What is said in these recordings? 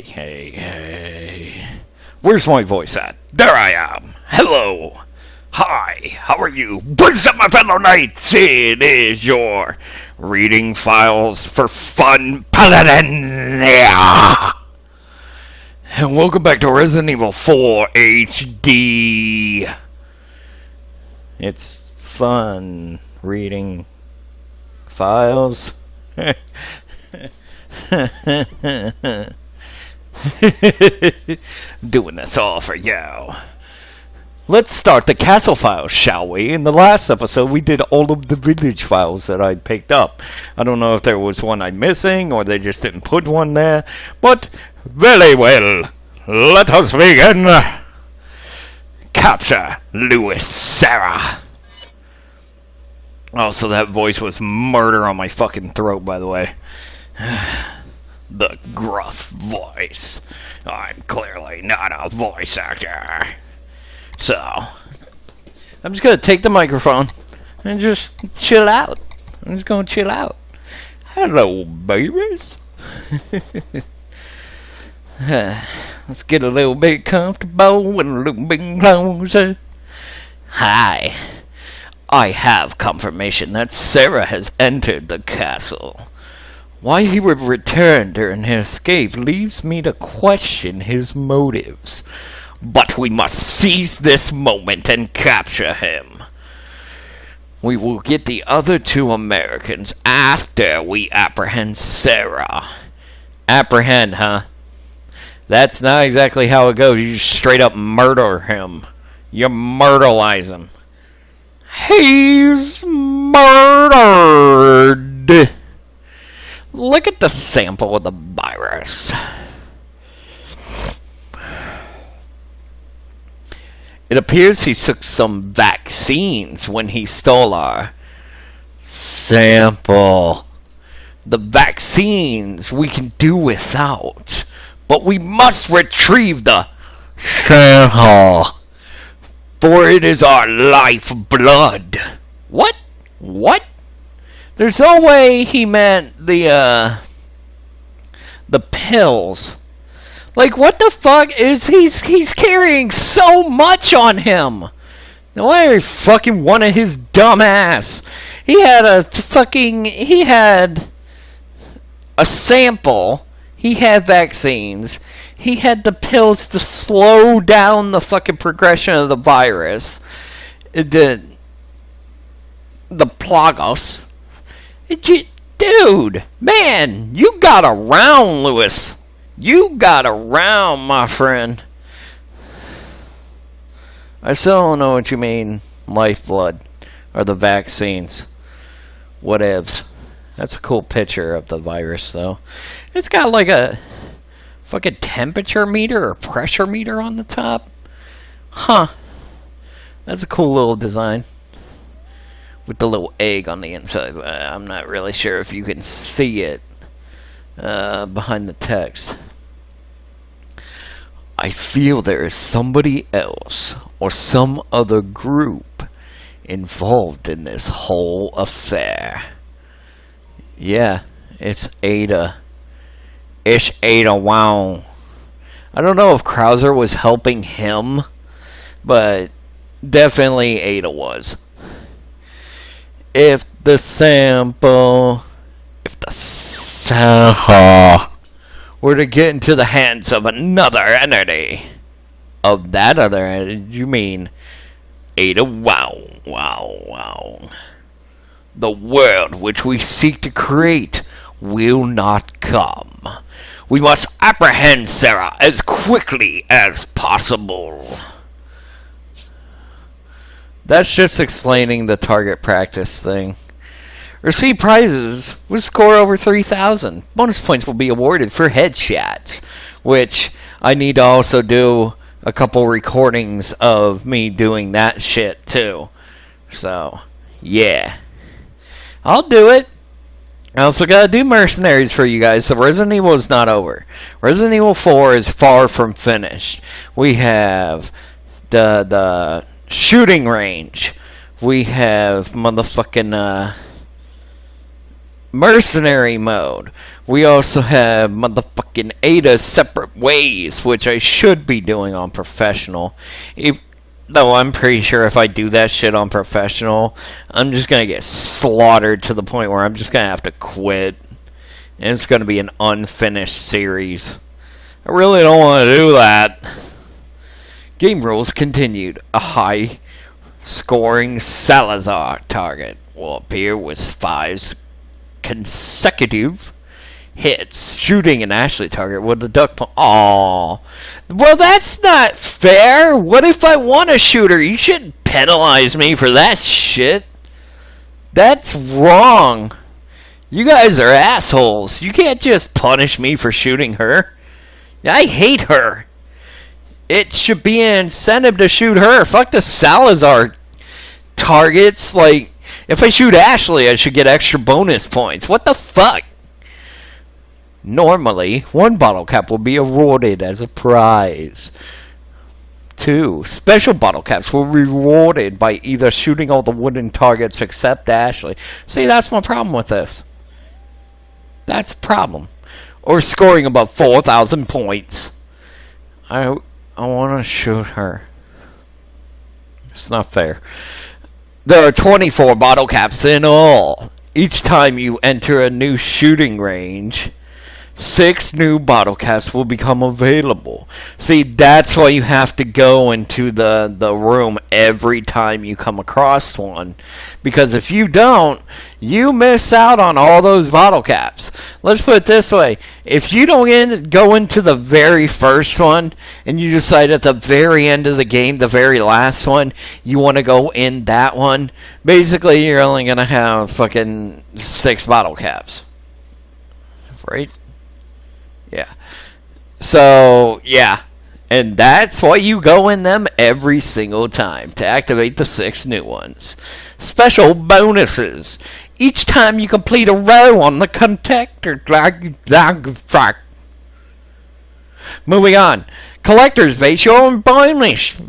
Hey. Where's my voice at? There I am. Hello. Hi. How are you? What's up, my fellow knights? It is your reading files for fun Paladin. Yeah. And welcome back to Resident Evil 4 HD. It's fun reading files. Doing this all for you. Let's start the castle files, shall we? In the last episode, we did all of the village files that I picked up. I don't know if there was one I'm missing, or they just didn't put one there. But, very well. Let us begin. Capture Lewis Sarah. Also, that voice was murder on my fucking throat, by the way. The gruff voice. I'm clearly not a voice actor. So, I'm just going to take the microphone and just chill out. I'm just going to chill out. Hello, babies. Let's get a little bit comfortable and a little bit closer. Hi. I have confirmation that Sarah has entered the castle. Why he would return during his escape leaves me to question his motives. But we must seize this moment and capture him. We will get the other two Americans after we apprehend Sarah. Apprehend, huh? That's not exactly how it goes. You just straight up murder him. You murderize him. He's murdered. Look at the sample of the virus. It appears he took some vaccines when he stole our sample. The vaccines we can do without, but we must retrieve the sample, for it is our lifeblood. What? What? There's no way he meant the pills. Like, what the fuck is he's carrying so much on him? No wonder he fucking wanted his dumb ass. He had a sample. He had vaccines. He had the pills to slow down the fucking progression of the virus. The plagos. Dude, man, you got around, Lewis. You got around, my friend. I still don't know what you mean, lifeblood, or the vaccines. Whatevs. That's a cool picture of the virus, though. It's got like a fucking temperature meter or pressure meter on the top. Huh. That's a cool little design. With the little egg on the inside. I'm not really sure if you can see it behind the text. I feel there is somebody else or some other group involved in this whole affair. Yeah, it's Ada. It's Ada Wow. I don't know if Krauser was helping him, but definitely Ada was. If the sample were to get into the hands of another entity, of that other entity, you mean Ada Wow. The world which we seek to create will not come. We must apprehend Sarah as quickly as possible. That's just explaining the target practice thing. Receive prizes with score over 3,000. Bonus points will be awarded for headshots, which I need to also do a couple recordings of me doing that shit too. So, yeah. I'll do it. I also gotta do mercenaries for you guys, so Resident Evil is not over. Resident Evil 4 is far from finished. We have the shooting range. We have motherfucking mercenary mode. We also have motherfucking Ada Separate Ways, which I should be doing on professional. Though I'm pretty sure if I do that shit on professional, I'm just gonna get slaughtered to the point where I'm just gonna have to quit. And it's gonna be an unfinished series. I really don't want to do that. Game rules continued. A high scoring Salazar target will appear with 5 consecutive hits, shooting an Ashley target with a duck point. Aww. Well, that's not fair. What if I want to shoot her? You shouldn't penalize me for that shit. That's wrong. You guys are assholes. You can't just punish me for shooting her. I hate her. It should be an incentive to shoot her. Fuck the Salazar targets. Like, if I shoot Ashley, I should get extra bonus points. What the fuck? Normally, 1 bottle cap will be awarded as a prize. 2 special bottle caps will be rewarded by either shooting all the wooden targets except Ashley. See, that's my problem with this. That's a problem. Or scoring above 4,000 points. I want to shoot her. It's not fair. There are 24 bottle caps in all. Each time you enter a new shooting range, 6 new bottle caps will become available. See, that's why you have to go into the room every time you come across one. Because if you don't, you miss out on all those bottle caps. Let's put it this way. If you don't go into the very first one, and you decide at the very end of the game, the very last one, you want to go in that one, basically you're only going to have fucking 6 bottle caps. Right? Yeah. So, yeah. And that's why you go in them every single time to activate the 6 new ones. Special bonuses. Each time you complete a row on the contactor. Moving on. Collector's base your own bonus.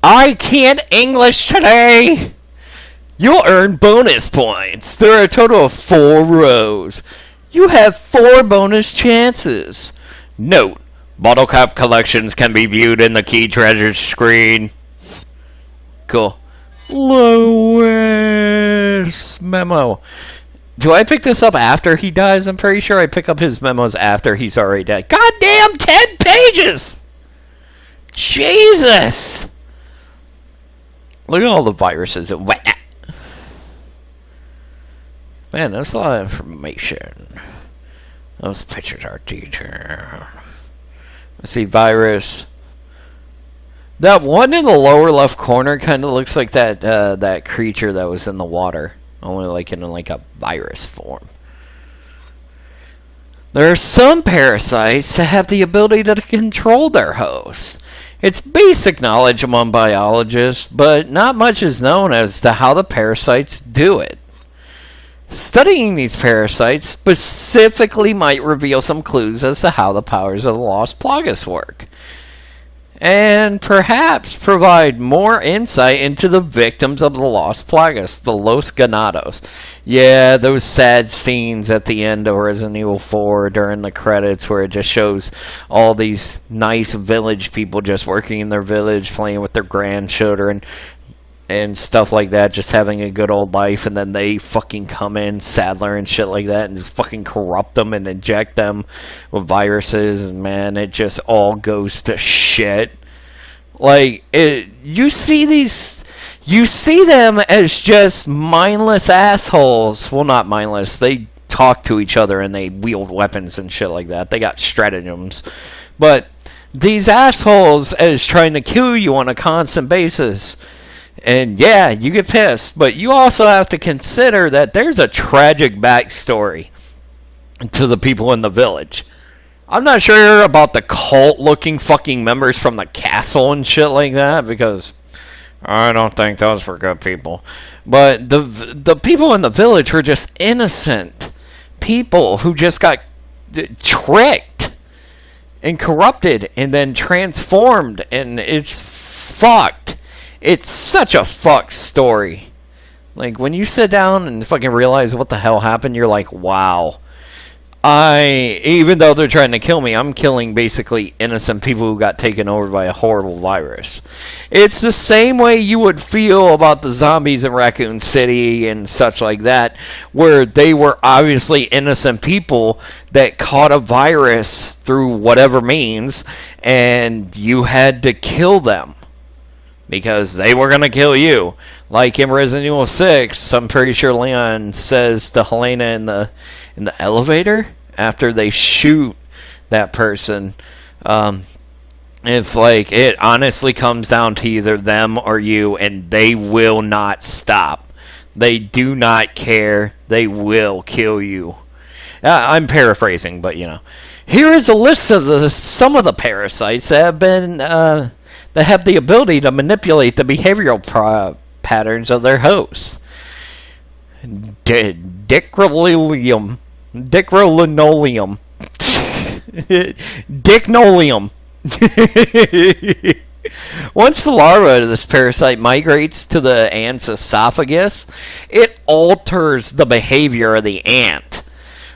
I can't English today. You'll earn bonus points. There are a total of 4 rows. You have 4 bonus chances. Note, bottle cap collections can be viewed in the key treasure screen. Cool. Lois memo. Do I pick this up after he dies? I'm pretty sure I pick up his memos after he's already dead. Goddamn 10 pages! Jesus! Look at all the viruses. Man, that's a lot of information. Those pictures are teacher. Let's see, virus. That one in the lower left corner kind of looks like that creature that was in the water, only like in like a virus form. There are some parasites that have the ability to control their hosts. It's basic knowledge among biologists, but not much is known as to how the parasites do it. Studying these parasites specifically might reveal some clues as to how the powers of the Lost Plagas work, and perhaps provide more insight into the victims of the Lost Plagas, the Los Ganados. Yeah, those sad scenes at the end of Resident Evil 4 during the credits where it just shows all these nice village people just working in their village, playing with their grandchildren, and stuff like that, just having a good old life, and then they fucking come in, Sadler and shit like that, and just fucking corrupt them and inject them with viruses, and man, it just all goes to shit. Like, you see them as just mindless assholes. Well, not mindless, they talk to each other and they wield weapons and shit like that. They got stratagems. But these assholes as trying to kill you on a constant basis. And yeah, you get pissed, but you also have to consider that there's a tragic backstory to the people in the village. I'm not sure about the cult-looking fucking members from the castle and shit like that, because I don't think those were good people. But the people in the village were just innocent people who just got tricked and corrupted and then transformed, and it's fucked. It's such a fucked story. Like, when you sit down and fucking realize what the hell happened, you're like, wow. Even though they're trying to kill me, I'm killing basically innocent people who got taken over by a horrible virus. It's the same way you would feel about the zombies in Raccoon City and such like that, where they were obviously innocent people that caught a virus through whatever means, and you had to kill them because they were going to kill you. Like in Resident Evil 6, I'm pretty sure Leon says to Helena in the elevator after they shoot that person, it's like it honestly comes down to either them or you, and they will not stop. They do not care. They will kill you. I'm paraphrasing, but you know. Here is a list of some of the parasites that have been that have the ability to manipulate the behavioral patterns of their hosts. Dicrolinium. Dicnolium. Once the larva of this parasite migrates to the ant's esophagus, it alters the behavior of the ant.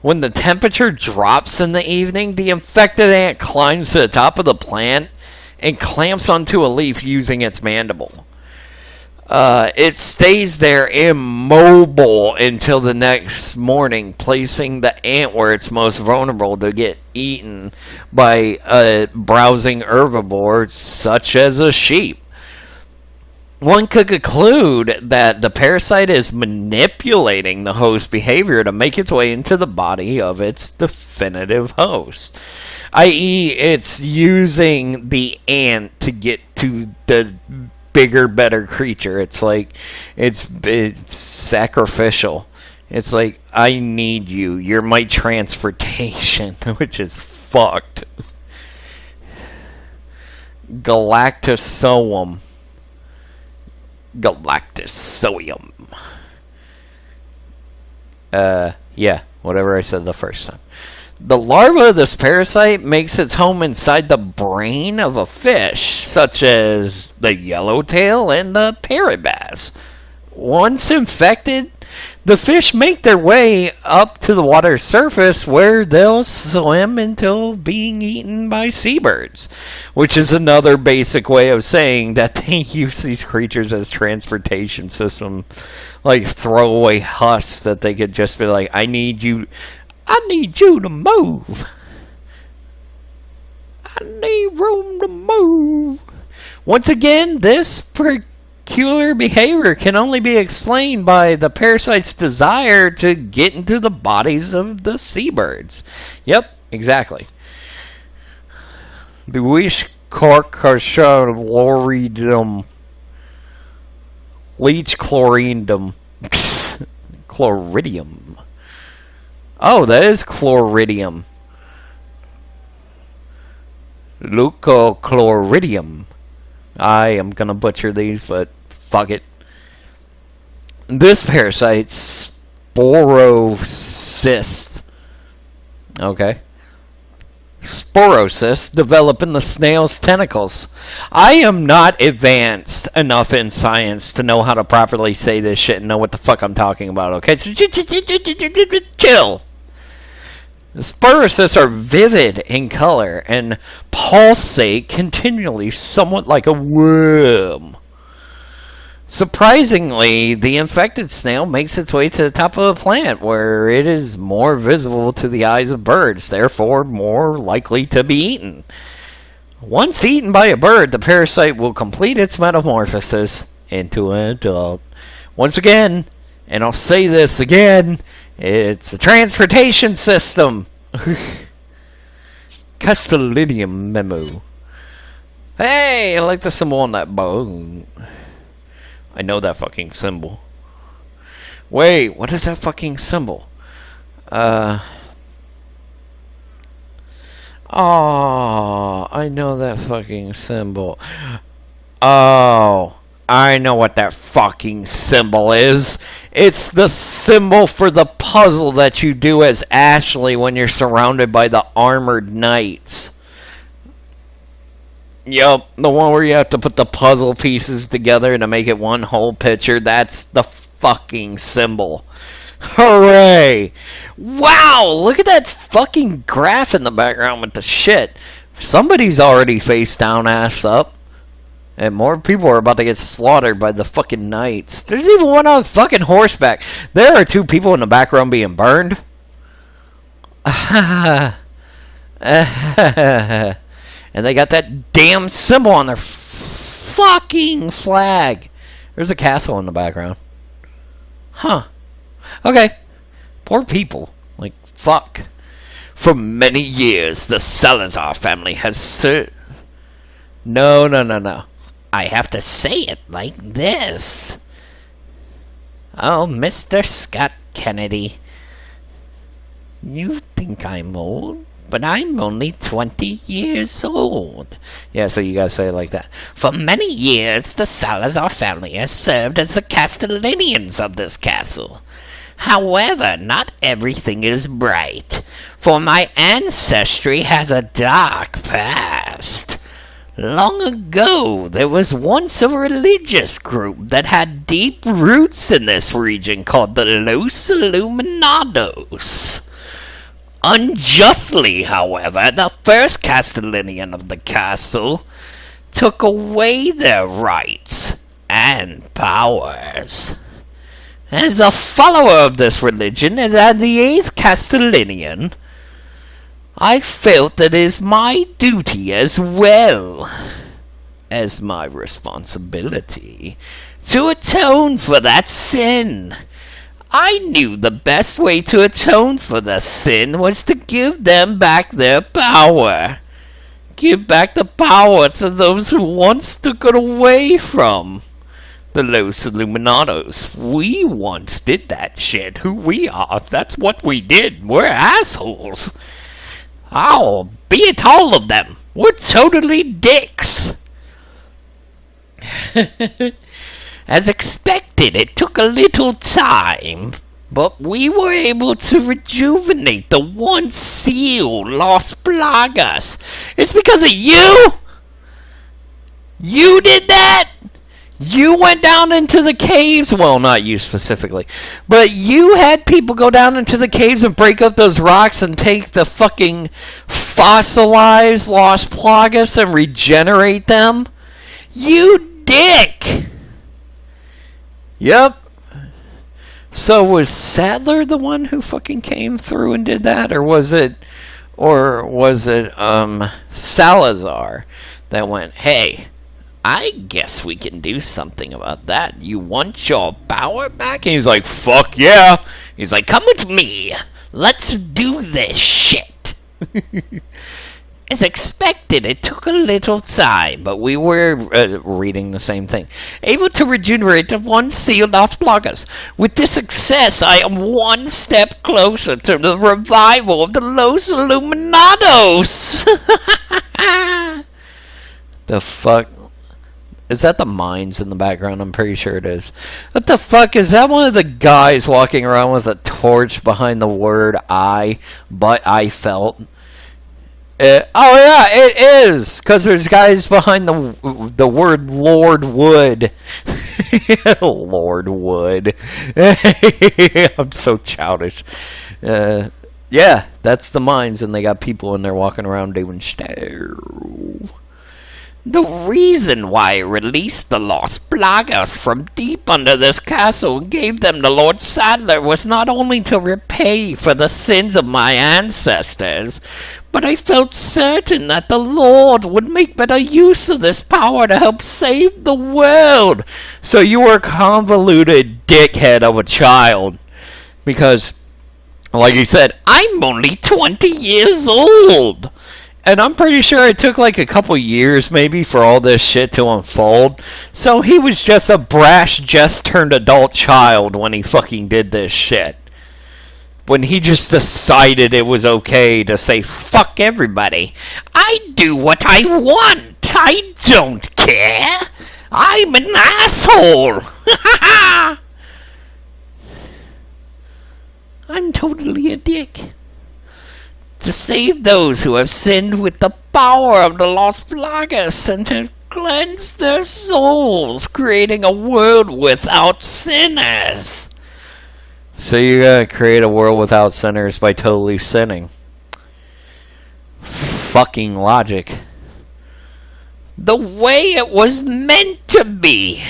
When the temperature drops in the evening, the infected ant climbs to the top of the plant and clamps onto a leaf using its mandible. It stays there immobile until the next morning, placing the ant where it's most vulnerable to get eaten by a browsing herbivore such as a sheep. One could conclude that the parasite is manipulating the host's behavior to make its way into the body of its definitive host. I.e., it's using the ant to get to the bigger, better creature. It's like, it's sacrificial. It's like, I need you. You're my transportation, which is fucked. Galactosoum. Galactosoium. Yeah, whatever I said the first time. The larva of this parasite makes its home inside the brain of a fish, such as the yellowtail and the parrot bass. Once infected, the fish make their way up to the water's surface where they'll swim until being eaten by seabirds, which is another basic way of saying that they use these creatures as transportation system, like throwaway husks that they could just be like, I need you to move. I need room to move. Once again, this peculiar behavior can only be explained by the parasite's desire to get into the bodies of the seabirds. Yep, exactly. The wish carcassaroridum. Leech chloridium. Chloridium. Oh, that is chloridium. Leucochloridium. I am gonna butcher these, but fuck it. This parasite, sporocyst. Okay. Sporocysts develop in the snail's tentacles. I am not advanced enough in science to know how to properly say this shit and know what the fuck I'm talking about, okay? So chill. The sporocysts are vivid in color and pulsate continually, somewhat like a worm. Surprisingly, the infected snail makes its way to the top of the plant, where it is more visible to the eyes of birds, therefore more likely to be eaten. Once eaten by a bird, the parasite will complete its metamorphosis into an adult. Once again, and I'll say this again, it's a transportation system. Castellinium memo. Hey, I like the symbol on that bow. I know that fucking symbol. Wait, what is that fucking symbol? Oh, I know that fucking symbol. Oh, I know what that fucking symbol is. It's the symbol for the puzzle that you do as Ashley when you're surrounded by the armored knights. Yup, the one where you have to put the puzzle pieces together to make it one whole picture. That's the fucking symbol. Hooray! Wow, look at that fucking graph in the background with the shit. Somebody's already face down, ass up. And more people are about to get slaughtered by the fucking knights. There's even one on fucking horseback. There are 2 people in the background being burned. And they got that damn symbol on their fucking flag. There's a castle in the background. Huh. Okay. Poor people. Like, fuck. For many years, the Salazar family has No. I have to say it like this. Oh, Mr. Scott Kennedy. You think I'm old, but I'm only 20 years old. Yeah, so you gotta say it like that. For many years, the Salazar family has served as the Castellanians of this castle. However, not everything is bright, for my ancestry has a dark past. Long ago, there was once a religious group that had deep roots in this region called the Los Illuminados. Unjustly, however, the first Castellanian of the castle took away their rights and powers. As a follower of this religion and as the 8th Castellanian, I felt that it is my duty as well as my responsibility to atone for that sin. I knew the best way to atone for the sin was to give them back their power. Give back the power to those who once took it away from the Los Illuminados. We once did that shit. Who we are, that's what we did. We're assholes. Oh, be it all of them. We're totally dicks. As expected, it took a little time, but we were able to rejuvenate the once sealed Las Plagas. It's because of you? You did that? You went down into the caves, well, not you specifically, but you had people go down into the caves and break up those rocks and take the fucking fossilized Las Plagas and regenerate them? You dick! Yep. So was Sadler the one who fucking came through and did that, or was it Salazar that went, hey, I guess we can do something about that. You want your power back? And he's like, fuck yeah. He's like, come with me. Let's do this shit. As expected, it took a little time, but we were reading the same thing. Able to regenerate the once sealed Las Plagas. With this success, I am one step closer to the revival of the Los Illuminados. The fuck? Is that the mines in the background? I'm pretty sure it is. What the fuck? Is that one of the guys walking around with a torch behind the word I, but I felt? Oh yeah, it is! Because there's guys behind the word Lord Wood. Lord Wood. I'm so childish. Yeah, that's the mines, and they got people in there walking around doing stuff. The reason why I released the Las Plagas from deep under this castle and gave them to Lord Sadler was not only to repay for the sins of my ancestors, but I felt certain that the Lord would make better use of this power to help save the world. So you were a convoluted dickhead of a child. Because, like you said, I'm only 20 years old. And I'm pretty sure it took like a couple years maybe for all this shit to unfold. So he was just a brash, just turned adult child when he fucking did this shit. When he just decided it was okay to say, fuck everybody. I do what I want. I don't care. I'm an asshole. I'm totally a dick. To save those who have sinned with the power of the Las Plagas and to cleanse their souls, creating a world without sinners. So you gotta create a world without sinners by totally sinning. Fucking logic. The way it was meant to be.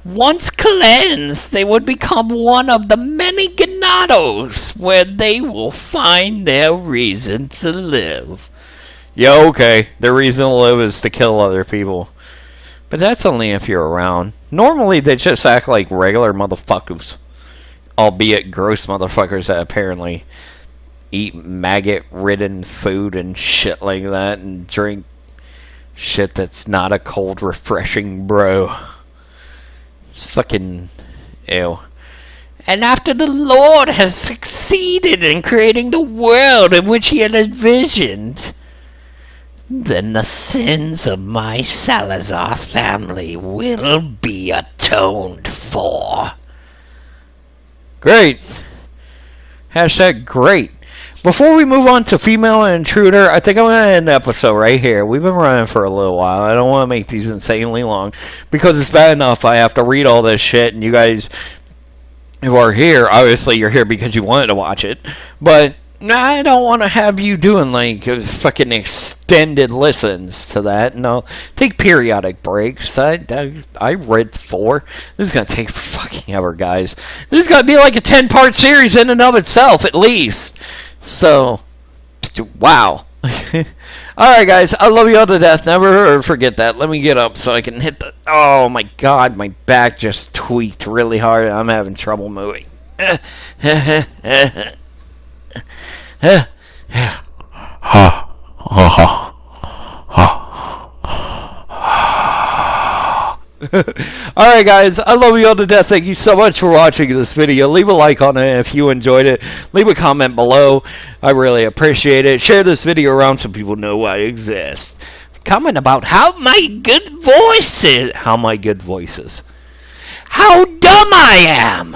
Once cleansed, they would become one of the many Ganados where they will find their reason to live. Yeah, okay. Their reason to live is to kill other people. But that's only if you're around. Normally, they just act like regular motherfuckers. Albeit gross motherfuckers that apparently eat maggot-ridden food and shit like that and drink shit that's not a cold, refreshing bro. It's fucking ew. And after the Lord has succeeded in creating the world in which he had envisioned, then the sins of my Salazar family will be atoned for. Great. Hashtag great. Before we move on to Female Intruder, I think I'm going to end the episode right here. We've been running for a little while. I don't want to make these insanely long because it's bad enough I have to read all this shit, and you guys who are here, obviously you're here because you wanted to watch it, but I don't want to have you doing like fucking extended listens to that. No, take periodic breaks. I read 4. This is going to take fucking ever, guys. This is going to be like a 10-part series in and of itself, at least. So, wow. Alright, guys, I love you all to death. Never forget that. Let me get up so I can hit the... Oh, my God, my back just tweaked really hard. I'm having trouble moving. Alright guys, I love you all to death. Thank you so much for watching this video. Leave a like on it if you enjoyed it. Leave a comment below. I really appreciate it. Share this video around so people know I exist. Comment about how my good voices. How dumb I am.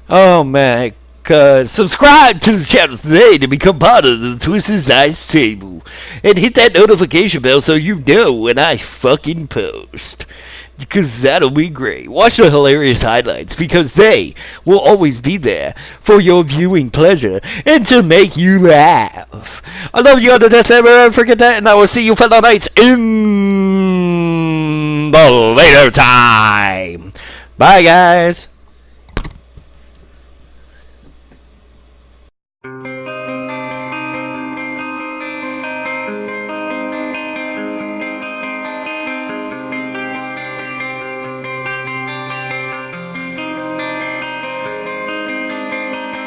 Oh man. Subscribe to the channel today to become part of the Twisted Size table. And hit that notification bell so you know when I fucking post. Because that'll be great. Watch the hilarious highlights because they will always be there for your viewing pleasure and to make you laugh. I love you all to death, never forget that, and I will see you fellow knights in the later time. Bye guys.